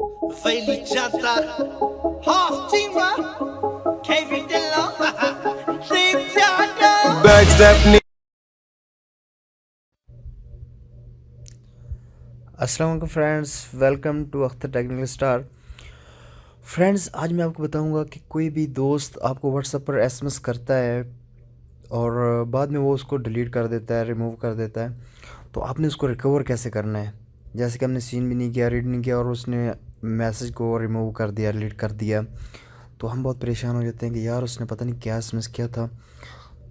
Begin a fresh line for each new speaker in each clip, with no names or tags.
Veili Janta, half Tima, Kevin Dillon, Steve Janta.
अस्सलाम वालेकुम friends, welcome to Akhtar technical star. Friends, आज मैं आपको बताऊंगा कि कोई भी दोस्त आपको व्हाट्सएप पर एसएमएस करता है और बाद में वो उसको डिलीट कर देता है, रिमूव कर देता है, तो आपने उसको रिकवर कैसे करना है। जैसे कि हमने सीन भी नहीं किया, रीड नहीं किया और उसने मैसेज को रिमूव कर दिया, डिलीट कर दिया, तो हम बहुत परेशान हो जाते हैं कि यार उसने पता नहीं क्या एसएमएस किया था।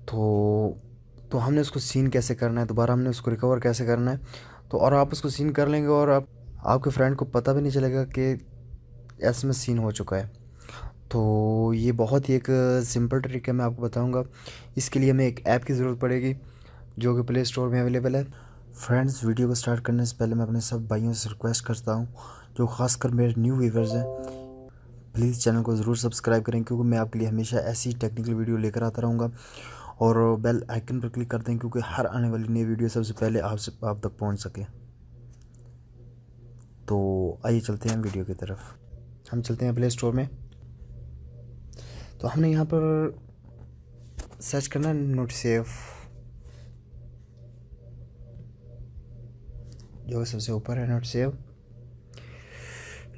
तो हमने उसको सीन कैसे करना है, दोबारा हमने उसको रिकवर कैसे करना है। तो और आप उसको सीन कर लेंगे और आपके फ्रेंड को पता भी नहीं चलेगा कि एसएमएस सीन हो चुका है। तो ये बहुत ही एक सिंपल ट्रिक है, मैं आपको बताऊंगा। इसके लिए हमें एक ऐप की ज़रूरत पड़ेगी जो कि प्ले स्टोर में अवेलेबल है। फ्रेंड्स, वीडियो को स्टार्ट करने से पहले मैं अपने सब भाइयों से रिक्वेस्ट करता हूँ जो ख़ासकर मेरे न्यू व्यूवर्स हैं, प्लीज़ चैनल को ज़रूर सब्सक्राइब करें, क्योंकि मैं आपके लिए हमेशा ऐसी टेक्निकल वीडियो लेकर आता रहूँगा। और बेल आइकन पर क्लिक कर दें, क्योंकि हर आने वाली नई वीडियो सबसे पहले आप तक पहुंच सके। तो आइए चलते हैं वीडियो की तरफ। हम चलते हैं प्ले स्टोर में। तो हमने यहाँ पर सर्च करना है नोट सेव, जो सबसे ऊपर है नोट सेव।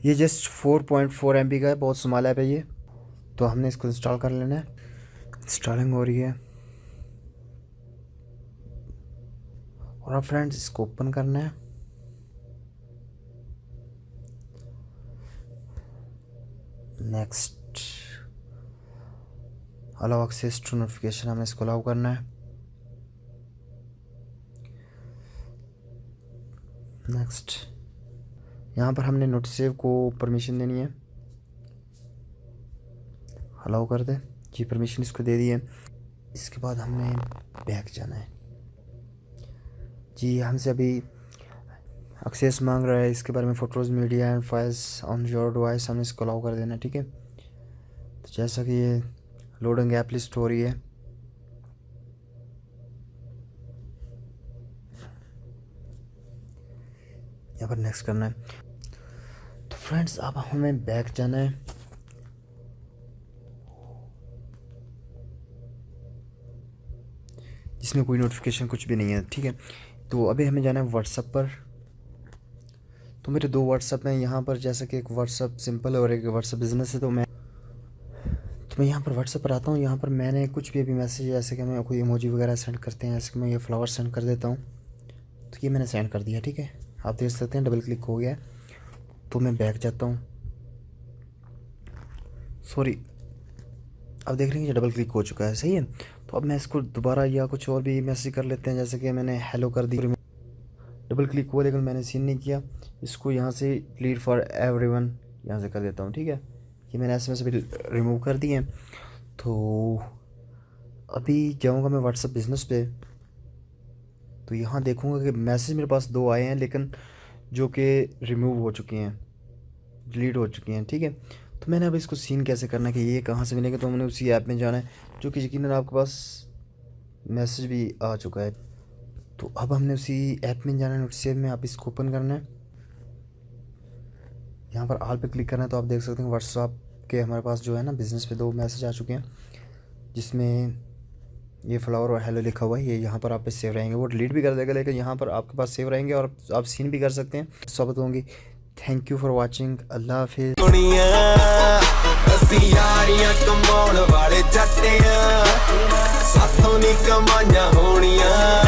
ये जस्ट 4.4 MB का है, बहुत स्मॉल ऐप है ये। तो हमने इसको इंस्टॉल कर लेना है। इंस्टॉलिंग हो रही है और अब फ्रेंड्स इसको ओपन करना है। Next, allow access to notification, हमें इसको अलाउ करना है। नेक्स्ट, यहाँ पर हमने नोट सेव को परमिशन देनी है, अलाउ कर दे जी, परमिशन इसको दे दी है। इसके बाद हमने बैक जाना है जी। हमसे अभी एक्सेस मांग रहा है इसके बारे में, photos, media and files on your device, हमने इसको अलाउ कर देना है, ठीक है। तो जैसा कि ये लोडिंग ऐप लिस्ट हो रही है, यहाँ पर नेक्स्ट करना है। तो फ्रेंड्स, अब हमें बैक जाना है। जिसमें कोई नोटिफिकेशन कुछ भी नहीं है, ठीक है। तो अभी हमें जाना है व्हाट्सएप पर। तो मेरे दो व्हाट्सएप हैं यहाँ पर, जैसा कि एक व्हाट्सएप सिंपल है और एक व्हाट्सएप बिजनेस है। तो मैं यहाँ पर व्हाट्सएप पर आता हूँ। यहाँ पर मैंने कुछ भी अभी मैसेज, जैसे कि हमें कोई इमोजी वगैरह सेंड करते हैं, ऐसे कि मैं ये फ्लावर सेंड कर देता हूँ। तो ये मैंने सेंड कर दिया, ठीक है। आप देख सकते हैं डबल क्लिक हो गया। तो मैं बैक जाता हूँ, सॉरी, अब देख रहे हैं ये डबल क्लिक हो चुका है, सही है। तो अब मैं इसको दोबारा या कुछ और भी मैसेज कर लेते हैं, जैसे कि मैंने हेलो कर दी, डबल क्लिक हुआ लेकिन मैंने सीन नहीं किया। इसको यहाँ से डिलीट फॉर एवरीवन यहाँ से कर देता हूँ, ठीक है। ये मैंने एसएमएस भी रिमूव कर दिए। तो अभी जाऊँगा मैं व्हाट्सएप बिजनेस पे। तो यहाँ देखूँगा कि मैसेज मेरे पास दो आए हैं, लेकिन जो कि रिमूव हो चुके हैं, डिलीट हो चुके हैं, ठीक है। तो मैंने अब इसको सीन कैसे करना है कि ये कहाँ से मिलेंगे। तो हमने उसी ऐप में जाना है जो कि यकीनन आपके पास मैसेज भी आ चुका है। तो अब हमने उसी ऐप में जाना है, नोट सेव में। आप इसको ओपन करना है, यहाँ पर ऑल पे क्लिक करना है। तो आप देख सकते हैं व्हाट्सएप के हमारे पास जो है ना बिज़नेस पे दो मैसेज आ चुके हैं, जिसमें ये फ्लावर और हेलो लिखा हुआ है। ये यहाँ पर आप पे सेव रहेंगे, वो डिलीट भी कर देगा लेकिन यहाँ पर आपके पास सेव रहेंगे और आप सीन भी कर सकते हैं। स्वागत होंगी। Thank you for watching. Allah हाफिज़।
ਅਸੀਂ ਯਾਰੀਆਂ ਕਮਾਉਣ ਵਾਲੇ ਜੱਟ ਆਂ, ਸਾਥੋਂ ਨੀ ਕਮਾਈਆਂ ਹੋਣੀਆਂ।